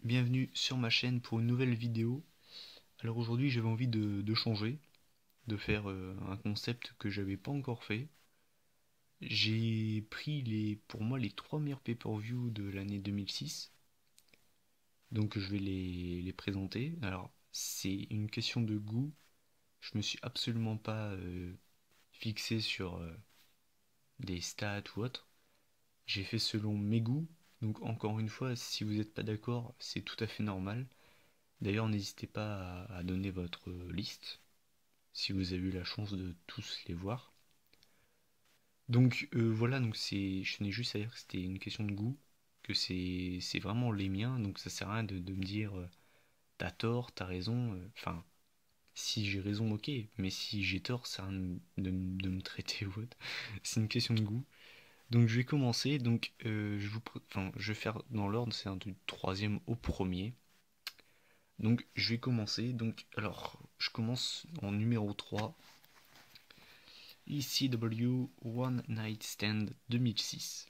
bienvenue sur ma chaîne pour une nouvelle vidéo. Alors aujourd'hui j'avais envie de changer, de faire un concept que j'avais pas encore fait. J'ai pris pour moi les 3 meilleurs pay-per-view de l'année 2006, donc je vais les présenter. Alors c'est une question de goût, je me suis absolument pas fixé sur des stats ou autre. J'ai fait selon mes goûts, donc encore une fois si vous n'êtes pas d'accord c'est tout à fait normal. D'ailleurs, n'hésitez pas à donner votre liste si vous avez eu la chance de tous les voir. Donc voilà, donc je tenais juste à dire que c'était une question de goût, que c'est vraiment les miens, donc ça sert à rien de me dire t'as tort, t'as raison. Enfin, si j'ai raison, ok, mais si j'ai tort, ça sert à rien de me traiter ou autre. C'est une question de goût. Donc je vais commencer, donc je vais faire dans l'ordre, c'est du troisième au premier. Donc je vais commencer. Donc alors je commence en numéro 3. ECW One Night Stand 2006.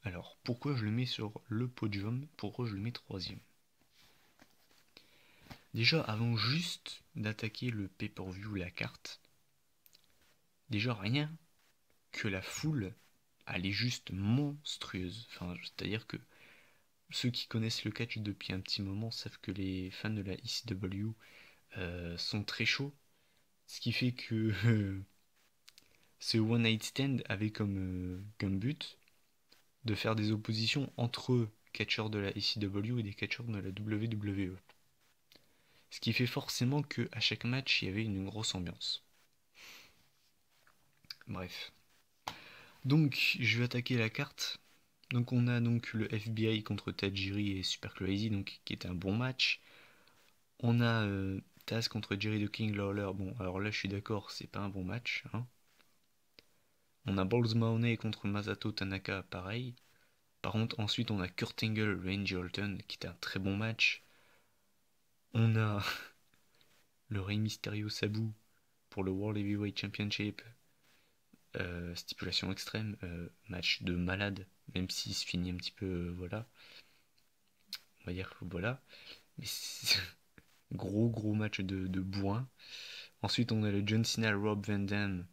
Alors pourquoi je le mets sur le podium? Pourquoi je le mets troisième? Déjà avant juste d'attaquer le pay-per-view, la carte, déjà rien que la foule, elle est juste monstrueuse. Enfin, c'est-à-dire que ceux qui connaissent le catch depuis un petit moment savent que les fans de la ECW sont très chauds. Ce qui fait que ce One Night Stand avait comme but de faire des oppositions entre catcheurs de la ECW et des catcheurs de la WWE. Ce qui fait forcément que à chaque match, il y avait une grosse ambiance. Bref. Donc, je vais attaquer la carte. Donc, on a donc le FBI contre Tajiri et Super Crazy, donc qui est un bon match. On a Taz contre Jerry the King Lawler. Bon, alors là, je suis d'accord, c'est pas un bon match, hein. On a Balls Mahoney contre Masato Tanaka, pareil. Par contre, ensuite, on a Kurt Angle, Randy Orton, qui est un très bon match. On a le Rey Mysterio Sabu pour le World Heavyweight Championship. Stipulation extrême, match de malade, même s'il se finit un petit peu, voilà. On va dire que voilà. Mais gros match de bourrin. Ensuite, on a le John Cena Rob Van Dam,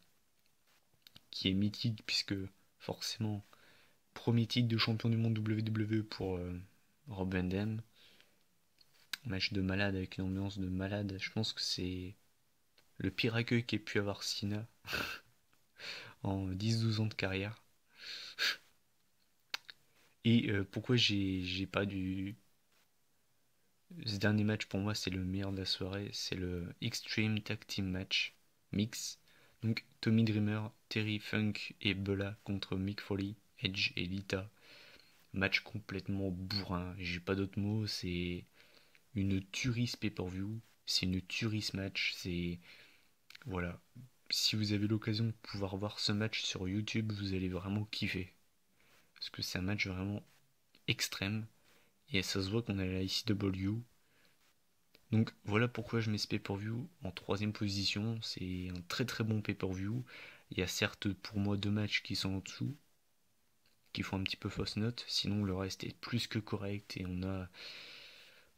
qui est mythique, puisque forcément, premier titre de champion du monde WWE pour Rob Van Dam. Match de malade avec une ambiance de malade. Je pense que c'est le pire accueil qu'ait pu avoir Cena en 10-12 ans de carrière. Et pourquoi j'ai pas du. Ce dernier match pour moi c'est le meilleur de la soirée, c'est le Extreme Tag Team Match Mix. Donc Tommy Dreamer, Terry Funk et Bella contre Mick Foley, Edge et Lita. Match complètement bourrin, j'ai pas d'autres mots, c'est une tuerie ce pay-per-view, c'est une tuerie ce match, c'est. Voilà. Si vous avez l'occasion de pouvoir voir ce match sur YouTube, vous allez vraiment kiffer. Parce que c'est un match vraiment extrême. Et ça se voit qu'on est à la ICW. Donc voilà pourquoi je mets ce pay-per-view en troisième position. C'est un très bon pay-per-view. Il y a certes pour moi 2 matchs qui sont en dessous, qui font un petit peu fausse note. Sinon le reste est plus que correct et on a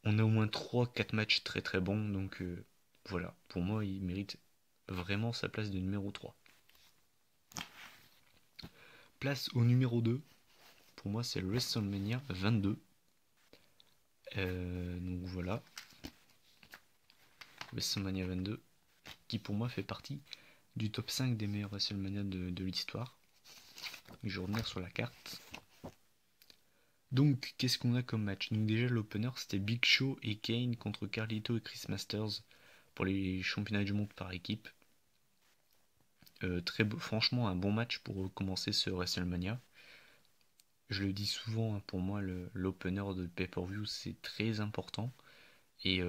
au moins 3-4 matchs très bons. Donc voilà, pour moi il mérite vraiment sa place de numéro 3. Place au numéro 2, pour moi c'est le WrestleMania 22. Donc voilà, WrestleMania 22, qui pour moi fait partie du top 5 des meilleurs WrestleMania de l'histoire. Je vais revenir sur la carte. Donc, qu'est-ce qu'on a comme match? Donc déjà, l'opener, c'était Big Show et Kane contre Carlito et Chris Masters pour les championnats du monde par équipe. Franchement, un bon match pour commencer ce WrestleMania. Je le dis souvent, hein, pour moi, l'opener de pay-per-view, c'est très important. Et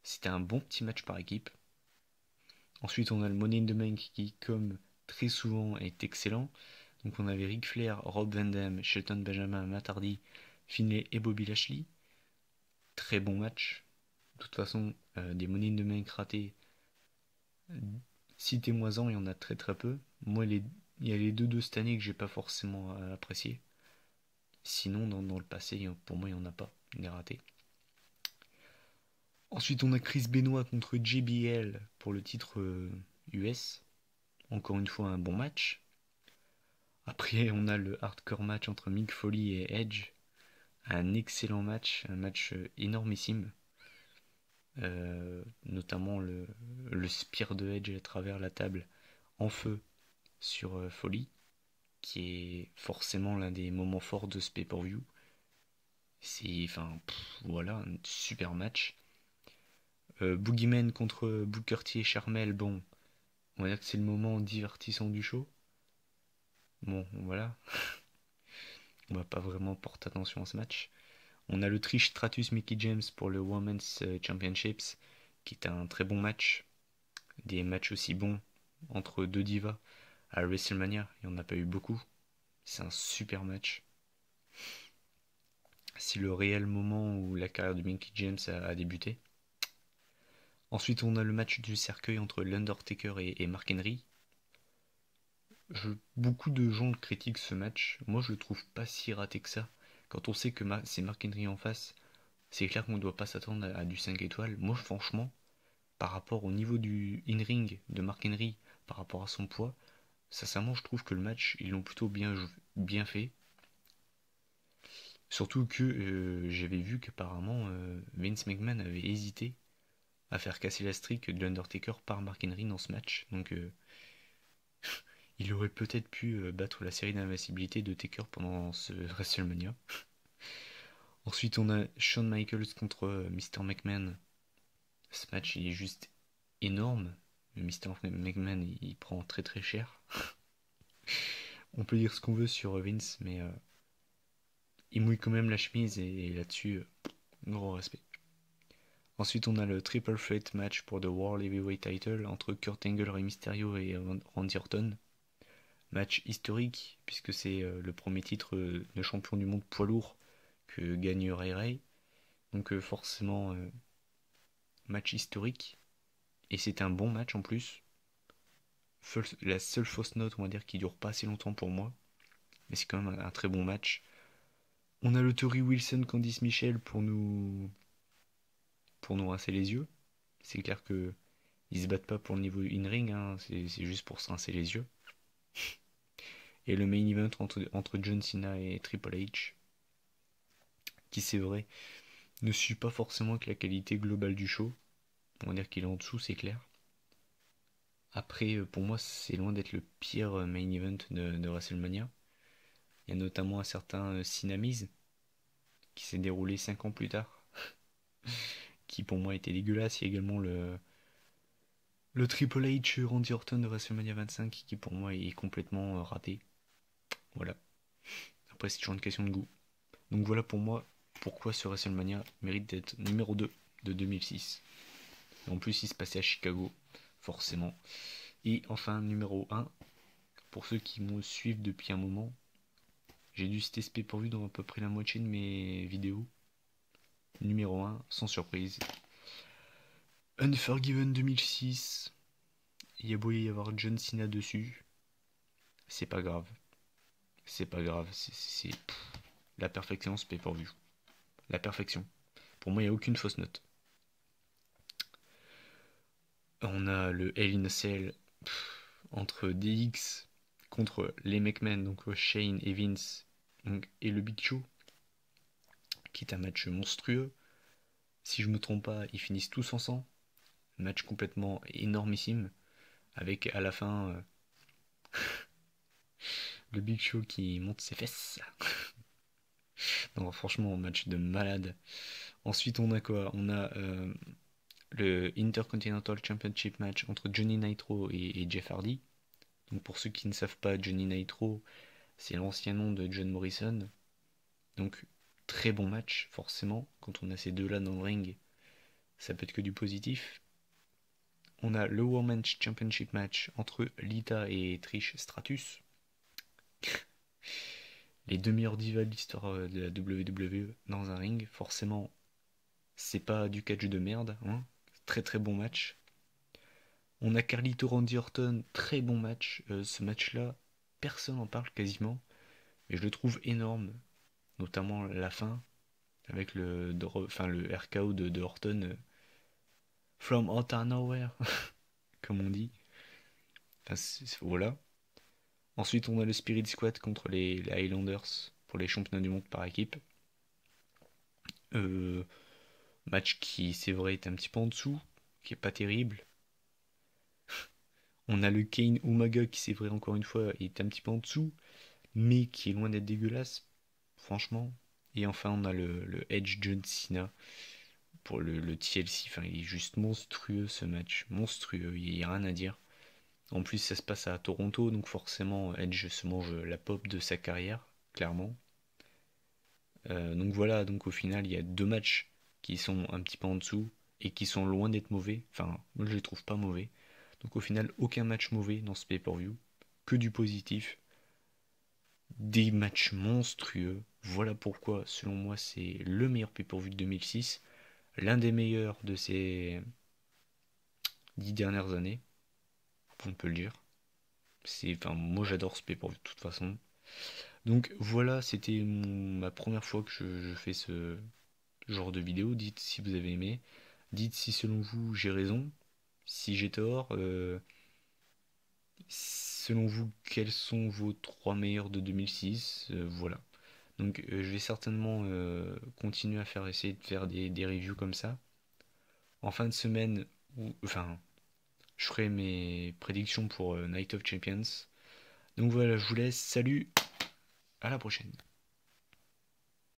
c'était un bon petit match par équipe. Ensuite, on a le Money in the Bank qui, comme très souvent, est excellent. Donc on avait Ric Flair, Rob Van Dam, Shelton Benjamin, Matt Hardy, Finlay et Bobby Lashley. Très bon match. De toute façon, des Money in the Bank ratés, citez-moi-en, il y en a très peu. Moi, il y a les deux de cette année que j'ai pas forcément apprécié. Sinon, dans le passé, pour moi, il n'y en a pas des ratés. Ensuite, on a Chris Benoit contre JBL pour le titre US. Encore une fois, un bon match. Après, on a le hardcore match entre Mick Foley et Edge. Un excellent match, un match énormissime. Notamment le spear de Edge à travers la table en feu sur Foley, qui est forcément l'un des moments forts de ce pay-per-view. Voilà, un super match. Boogeyman contre Booker T et Charmel, bon, on va dire que c'est le moment divertissant du show. Bon, voilà, on va pas vraiment porter attention à ce match. On a le Trish Stratus Mickey James pour le Women's Championships, qui est un très bon match. Des matchs aussi bons entre deux divas à WrestleMania, il n'y en a pas eu beaucoup. C'est un super match. C'est le réel moment où la carrière de Mickey James a débuté. Ensuite, on a le match du cercueil entre l'Undertaker et Mark Henry. Beaucoup de gens critiquent ce match. Moi, je le trouve pas si raté que ça. Quand on sait que c'est Mark Henry en face, c'est clair qu'on ne doit pas s'attendre à du 5 étoiles. Moi, franchement, par rapport au niveau du in-ring de Mark Henry, par rapport à son poids, sincèrement, je trouve que le match, ils l'ont plutôt bien fait. Surtout que j'avais vu qu'apparemment Vince McMahon avait hésité à faire casser la streak de l'Undertaker par Mark Henry dans ce match. Donc il aurait peut-être pu battre la série d'invincibilité de Taker pendant ce WrestleMania. Ensuite, on a Shawn Michaels contre Mr. McMahon. Ce match, il est juste énorme. Mr. McMahon, il prend très très cher. On peut dire ce qu'on veut sur Vince, mais il mouille quand même la chemise et là-dessus, gros respect. Ensuite, on a le Triple Threat match pour The World Heavyweight Title entre Kurt Angle, Rey Mysterio et Randy Orton. Match historique, puisque c'est le premier titre de champion du monde poids lourd que gagne Ray. Donc forcément, match historique. Et c'est un bon match en plus. La seule fausse note, on va dire, qui dure pas assez longtemps pour moi. Mais c'est quand même un très bon match. On a le Tori Wilson, Candice Michel pour nous rincer les yeux. C'est clair que ils se battent pas pour le niveau in-ring, hein, c'est juste pour se rincer les yeux. Et le main event entre John Cena et Triple H, qui c'est vrai, ne suit pas forcément que la qualité globale du show. On va dire qu'il est en dessous, c'est clair. Après, pour moi, c'est loin d'être le pire main event de WrestleMania. Il y a notamment un certain Cinemise qui s'est déroulé 5 ans plus tard, qui pour moi était dégueulasse. Il y a également le Triple H Randy Orton de WrestleMania 25 qui pour moi est complètement raté. Voilà. Après, c'est toujours une question de goût. Donc voilà pour moi pourquoi ce WrestleMania mérite d'être numéro 2 de 2006. Et en plus, il se passait à Chicago, forcément. Et enfin, numéro 1, pour ceux qui me suivent depuis un moment, j'ai dû citer ce pay-per-view dans à peu près la moitié de mes vidéos. Numéro 1, sans surprise. Unforgiven 2006. Il y a beau y avoir John Cena dessus. C'est pas grave. C'est pas grave. C'est la perfection, ce pay-per-view. La perfection. Pour moi, il n'y a aucune fausse note. On a le Hell in a Cell entre DX contre les McMahon, donc Shane et Vince, et le Big Show, qui est un match monstrueux. Si je me trompe pas, ils finissent tous ensemble. Match complètement énormissime, avec à la fin le Big Show qui monte ses fesses. Non, franchement, match de malade. Ensuite, on a quoi? On a le Intercontinental Championship match entre Johnny Nitro et Jeff Hardy. Donc pour ceux qui ne savent pas, Johnny Nitro, c'est l'ancien nom de John Morrison. Donc très bon match, forcément. Quand on a ces deux-là dans le ring, ça peut être que du positif. On a le Women's Championship match entre Lita et Trish Stratus. Les deux meilleures divas de l'histoire de la WWE dans un ring. Forcément, c'est pas du catch de merde. Hein. Très très bon match. On a Carlito Randy Orton, très bon match. Ce match-là, personne n'en parle quasiment. Mais je le trouve énorme. notamment la fin, avec le RKO de Orton, from out of nowhere, comme on dit. Enfin, voilà. Ensuite, on a le Spirit Squad contre les Highlanders pour les championnats du monde par équipe. Euh, Match qui, c'est vrai, est un petit peu en dessous, qui est pas terrible. On a le Kane Umaga qui, c'est vrai, encore une fois, est un petit peu en dessous, mais qui est loin d'être dégueulasse, franchement. Et enfin, on a le Edge John Cena pour le TLC. Enfin, il est juste monstrueux ce match, monstrueux, il n'y a rien à dire. En plus, ça se passe à Toronto, donc forcément, Edge se mange la pop de sa carrière, clairement. Donc voilà, donc au final, il y a deux matchs qui sont un petit peu en dessous et qui sont loin d'être mauvais. Enfin, moi je les trouve pas mauvais. Donc au final, aucun match mauvais dans ce pay-per-view, que du positif, des matchs monstrueux. Voilà pourquoi, selon moi, c'est le meilleur pay-per-view de 2006, l'un des meilleurs de ces 10 dernières années, on peut le dire. Enfin, moi j'adore ce pay-per-view de toute façon. Donc voilà, c'était ma première fois que je fais ce genre de vidéo. Dites si vous avez aimé. Dites si selon vous j'ai raison, si j'ai tort. Selon vous, quels sont vos trois meilleurs de 2006? Voilà. Donc je vais certainement continuer à essayer de faire des reviews comme ça. En fin de semaine, enfin, je ferai mes prédictions pour Night of Champions. Donc voilà, je vous laisse. Salut, à la prochaine.